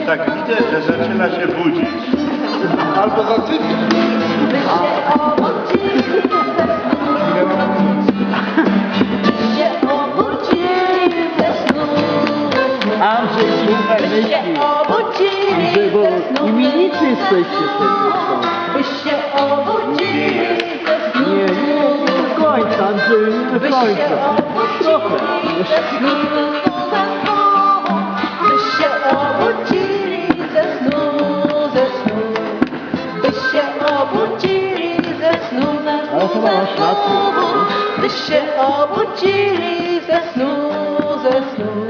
Tak widzę, że zaczyna się budzić. Albo zaczyna. By się obudzili ze snu. By się obudzili ze snu. Andrzej, słuchaj By się myśli. obudzili Andrzej, bo ze snu. imiennicy jesteście przecież. By się obudzili ze snu. Nie do końca, Andrzej, nie do By się końca. Trochę. obudzili ze snu. By się obudzili ze snu, ze snu. By się obudzili ze snu, ze Ale snu, chyba ze masz rację. snu. By się obudzili ze snu, ze snu.